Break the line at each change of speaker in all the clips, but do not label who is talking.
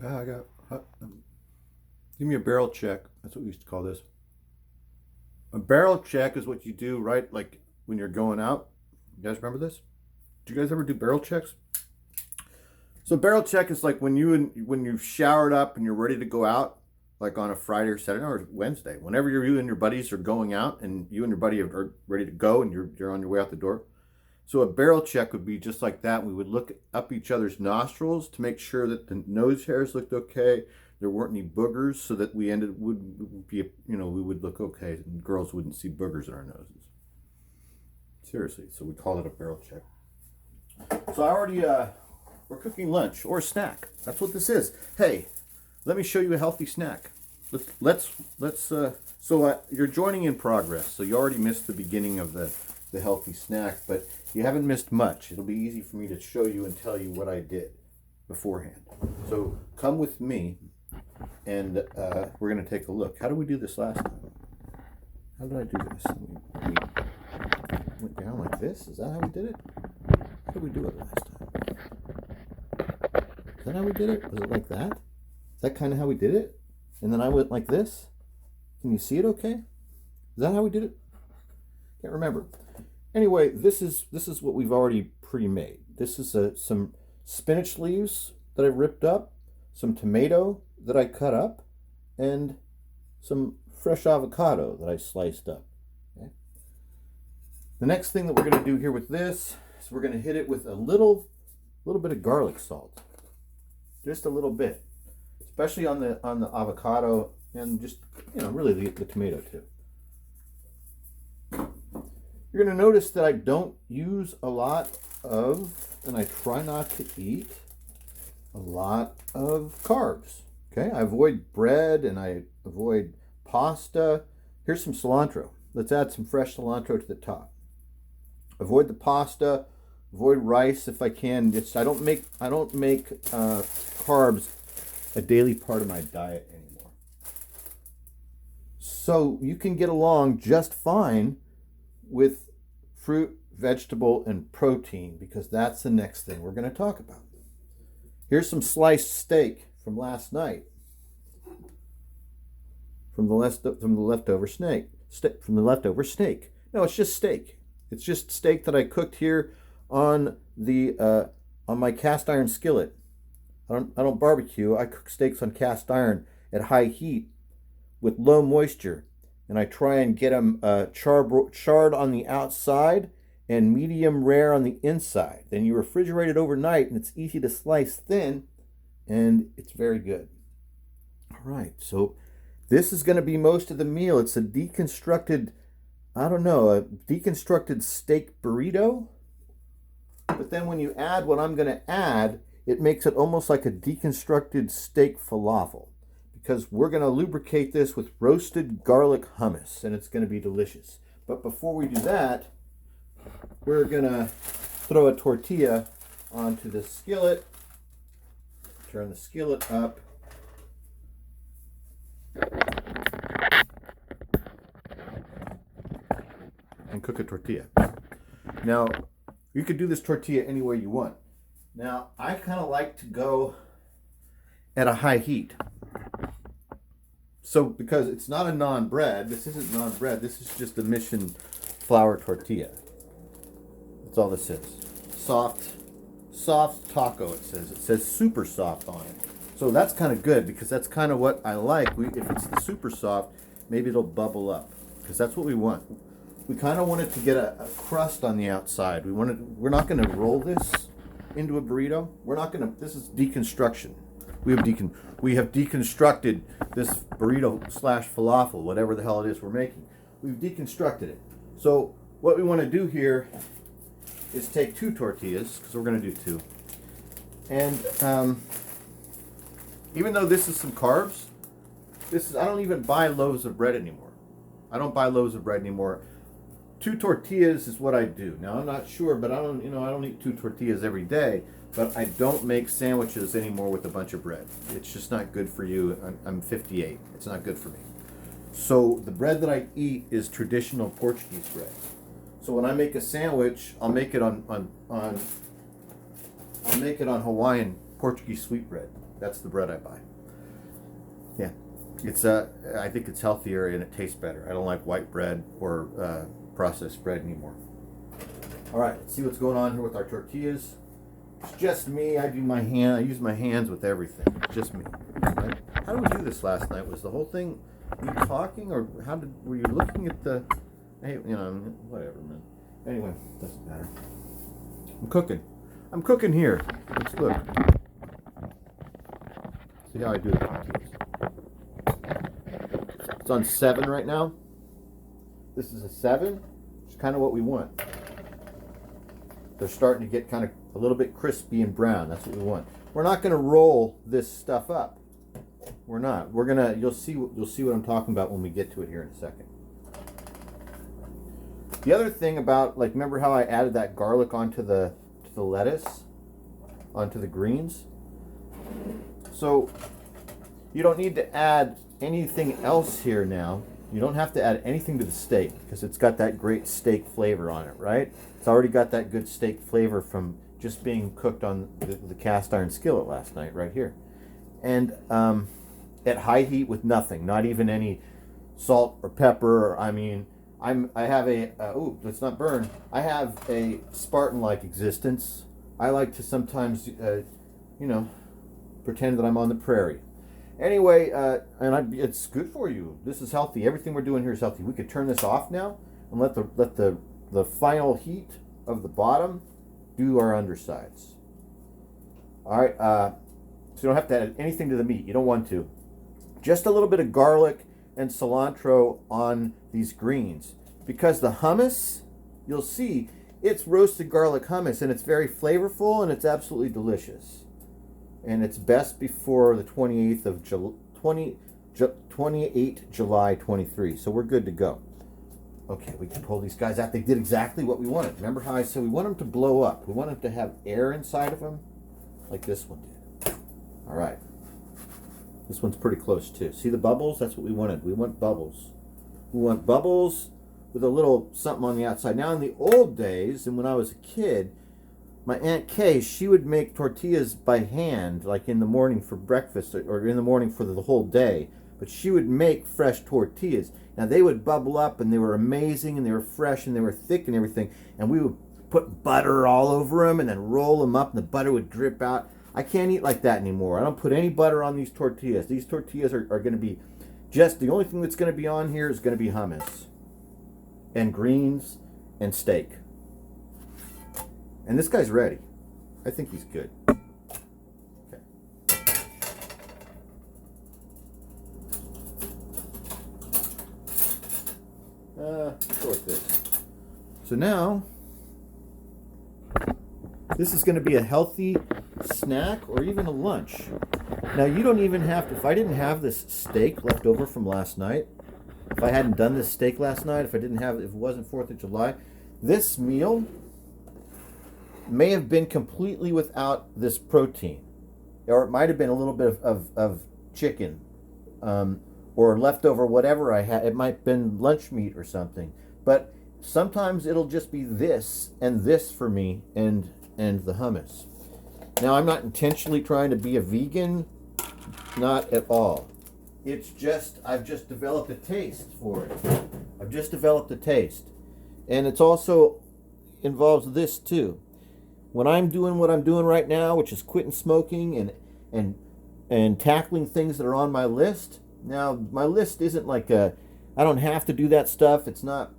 Yeah, I got. Give me a barrel check. That's what we used to call this. A barrel check is what you do, right? Like when you're going out. You guys remember this? Do you guys ever do barrel checks? So barrel check is like when you've showered up and you're ready to go out, like on a Friday or Saturday or Wednesday. Whenever you and your buddies are going out and you and your buddy are ready to go and you're on your way out the door. So a barrel check would be just like that. We would look up each other's nostrils to make sure that the nose hairs looked okay. There weren't any boogers, so that we ended would be we would look okay, and girls wouldn't see boogers in our noses. Seriously, so we call it a barrel check. So I already we're cooking lunch or snack. That's what this is. Hey, let me show you a healthy snack. Let's. So you're joining in progress. So you already missed the beginning of the healthy snack, but you haven't missed much. It'll be easy for me to show you and tell you what I did beforehand. So come with me, and we're going to take a look. How did we do this last time? How did I do this? We went down like this. Is that how we did it? How did we do it last time? Is that how we did it? Was it like that? Is that kind of how we did it? And then I went like this. Can you see it okay? Is that how we did it? Can't remember. Anyway, this is what we've already pre-made. This is some spinach leaves that I ripped up, some tomato that I cut up, and some fresh avocado that I sliced up. Okay. The next thing that we're going to do here with this is we're going to hit it with a little bit of garlic salt, just a little bit, especially on the avocado and just really the tomato too. You're going to notice that I don't use a lot of, and I try not to eat a lot of carbs. Okay, I avoid bread and I avoid pasta. Here's some cilantro. Let's add some fresh cilantro to the top. Avoid the pasta. Avoid rice if I can. I don't make carbs a daily part of my diet anymore. So you can get along just fine with fruit, vegetable, and protein, because that's the next thing we're going to talk about. Here's some sliced steak from last night, from the leftover snake. From the leftover steak. No, it's just steak. It's just steak that I cooked here on my cast iron skillet. I don't barbecue. I cook steaks on cast iron at high heat with low moisture, and I try and get them charred on the outside and medium rare on the inside. Then you refrigerate it overnight, and it's easy to slice thin, and it's very good. All right, so this is going to be most of the meal. It's a deconstructed steak burrito. But then when you add what I'm going to add, it makes it almost like a deconstructed steak falafel, because we're going to lubricate this with roasted garlic hummus, and it's going to be delicious. But before we do that, we're going to throw a tortilla onto the skillet, turn the skillet up, and cook a tortilla. Now, you could do this tortilla any way you want. Now, I kind of like to go at a high heat. So, because it's not a naan bread, this isn't naan bread, this is just a mission flour tortilla. That's all this is. Soft taco, it says. It says super soft on it. So that's kind of good, because that's kind of what I like. If it's the super soft, maybe it'll bubble up, because that's what we want. We kind of want it to get a crust on the outside. We're not going to roll this into a burrito. This is deconstruction. We have deconstructed this burrito / falafel, whatever the hell it is we're making. We've deconstructed it. So what we want to do here is take 2 tortillas, because we're going to do 2. And even though this is some carbs, I don't even buy loaves of bread anymore. I don't buy loaves of bread anymore. 2 tortillas is what I do. Now, I'm not sure, but I don't eat 2 tortillas every day, but I don't make sandwiches anymore with a bunch of bread. It's just not good for you. I'm 58. It's not good for me. So the bread that I eat is traditional Portuguese bread. So when I make a sandwich, I'll make it on Hawaiian Portuguese sweet bread. That's the bread I buy. Yeah, it's I think it's healthier and it tastes better. I don't like white bread or processed bread anymore. All right, let's see what's going on here with our tortillas. It's just me. I use my hands with everything. It's just me. Right? How did we do this last night? Was the whole thing you talking, or were you looking at the? Hey, whatever, man. Anyway, doesn't matter. I'm cooking. I'm cooking here. Let's look. See how I do it. It's on 7 right now. This is a 7. It's kind of what we want. They're starting to get kind of a little bit crispy and brown. That's what we want. We're not going to roll this stuff up. We're not. We're gonna. You'll see what I'm talking about when we get to it here in a second. The other thing about, like, remember how I added that garlic onto the lettuce, onto the greens? So you don't need to add anything else here now. You don't have to add anything to the steak because it's got that great steak flavor on it, right? It's already got that good steak flavor from just being cooked on the cast iron skillet last night right here. And at high heat with nothing, not even any salt or pepper. I have a, let's not burn. I have a Spartan-like existence. I like to sometimes, pretend that I'm on the prairie. Anyway, it's good for you. This is healthy. Everything we're doing here is healthy. We could turn this off now and let the final heat of the bottom do our undersides. All right, so you don't have to add anything to the meat. You don't want to. Just a little bit of garlic and cilantro on these greens. Because the hummus, you'll see, it's roasted garlic hummus, and it's very flavorful, and it's absolutely delicious. And it's best before the 28th of July 23. So we're good to go. Okay, we can pull these guys out. They did exactly what we wanted. Remember how I said we want them to blow up? We want them to have air inside of them, like this one did. All right. This one's pretty close too. See the bubbles? That's what we wanted. We want bubbles. We want bubbles with a little something on the outside. Now, in the old days, and when I was a kid, my Aunt Kay, she would make tortillas by hand, like in the morning for breakfast or in the morning for the whole day. But she would make fresh tortillas. Now, they would bubble up, and they were amazing, and they were fresh, and they were thick and everything. And we would put butter all over them and then roll them up, and the butter would drip out. I can't eat like that anymore. I don't put any butter on these tortillas. These tortillas are going to be just, the only thing that's going to be on here is going to be hummus and greens and steak. And this guy's ready. I think he's good. Okay. Go with this. So now, this is going to be a healthy snack or even a lunch. Now, you don't even have to, if I didn't have this steak left over from last night, if I hadn't done this steak last night, if it wasn't 4th of July, this meal may have been completely without this protein. Or it might have been a little bit of chicken or leftover whatever I had. It might have been lunch meat or something. But sometimes it'll just be this and this for me and the hummus. Now, I'm not intentionally trying to be a vegan. Not at all. It's just, I've just developed a taste for it. I've just developed a taste. And it's also involves this too. When I'm doing what I'm doing right now, which is quitting smoking and tackling things that are on my list. Now, my list isn't like I don't have to do that stuff. It's not.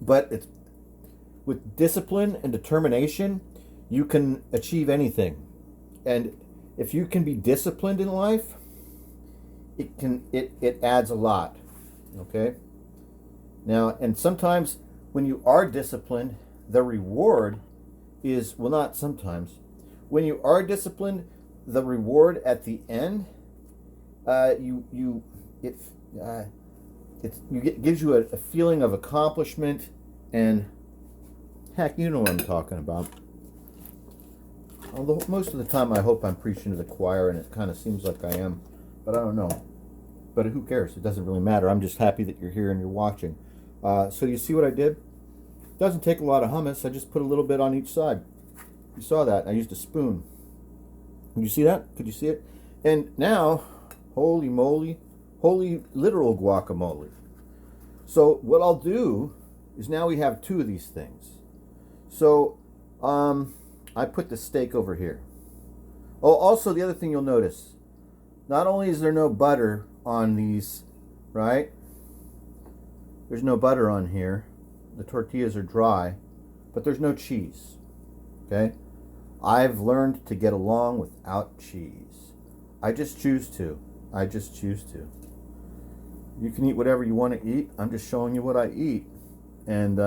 But it's with discipline and determination, you can achieve anything. And if you can be disciplined in life, it adds a lot. Okay? Now, and sometimes when you are disciplined, the reward is, well, not sometimes. When you are disciplined, the reward at the end, gives you a feeling of accomplishment, and heck, you know what I'm talking about. Although most of the time I hope I'm preaching to the choir, and it kind of seems like I am, but I don't know. But who cares? It doesn't really matter. I'm just happy that you're here and you're watching. So you see what I did? Doesn't take a lot of hummus. I just put a little bit on each side. You saw that. I used a spoon. Can you see that? Could you see it? And now, holy moly, holy literal guacamole. So what I'll do is now we have two of these things. So I put the steak over here. Oh, also the other thing you'll notice, not only is there no butter on these, right? There's no butter on here. The tortillas are dry, but there's no cheese. Okay? I've learned to get along without cheese. I just choose to. I just choose to. You can eat whatever you want to eat. I'm just showing you what I eat. And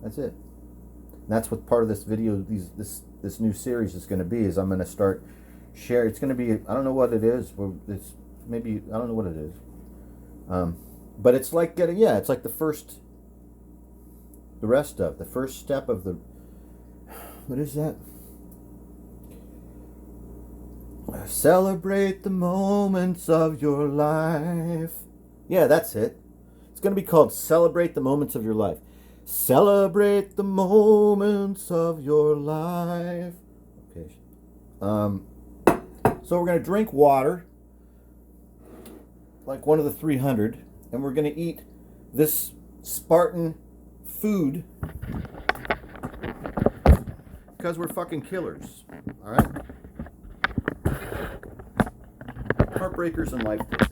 that's it. And that's what part of this video, this new series is going to be, is I'm going to start share. It's going to be, I don't know what it is. It's maybe, I don't know what it is. But it's like getting, yeah, it's like the first step of the, what is that? Celebrate the moments of your life. Yeah, that's it. It's going to be called Celebrate the Moments of Your Life. Celebrate the moments of your life. Okay. So we're going to drink water, like one of the 300, and we're going to eat this Spartan food because we're fucking killers. All right? Heartbreakers and life breakers.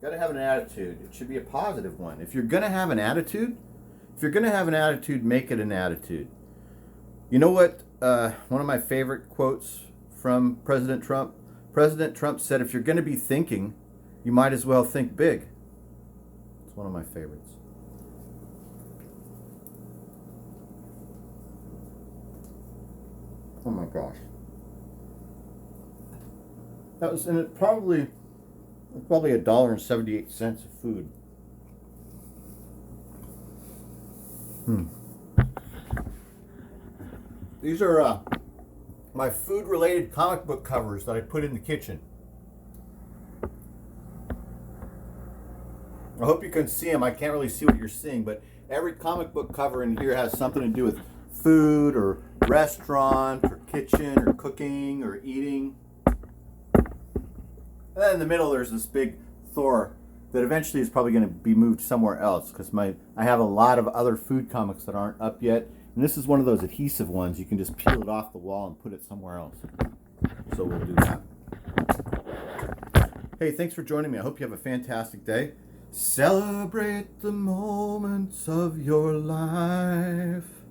Gotta have an attitude. It should be a positive one. If you're gonna have an attitude, make it an attitude. You know what? One of my favorite quotes from President Trump. President Trump said, "If you're gonna be thinking, you might as well think big." It's one of my favorites. Oh my gosh. That was, and it probably $1.78 of food. These are my food-related comic book covers that I put in the kitchen. I hope you can see them. I can't really see what you're seeing, but every comic book cover in here has something to do with food or restaurant or kitchen or cooking or eating. And then in the middle, there's this big Thor that eventually is probably going to be moved somewhere else because I have a lot of other food comics that aren't up yet. And this is one of those adhesive ones. You can just peel it off the wall and put it somewhere else. So we'll do that. Hey, thanks for joining me. I hope you have a fantastic day. Celebrate the moments of your life.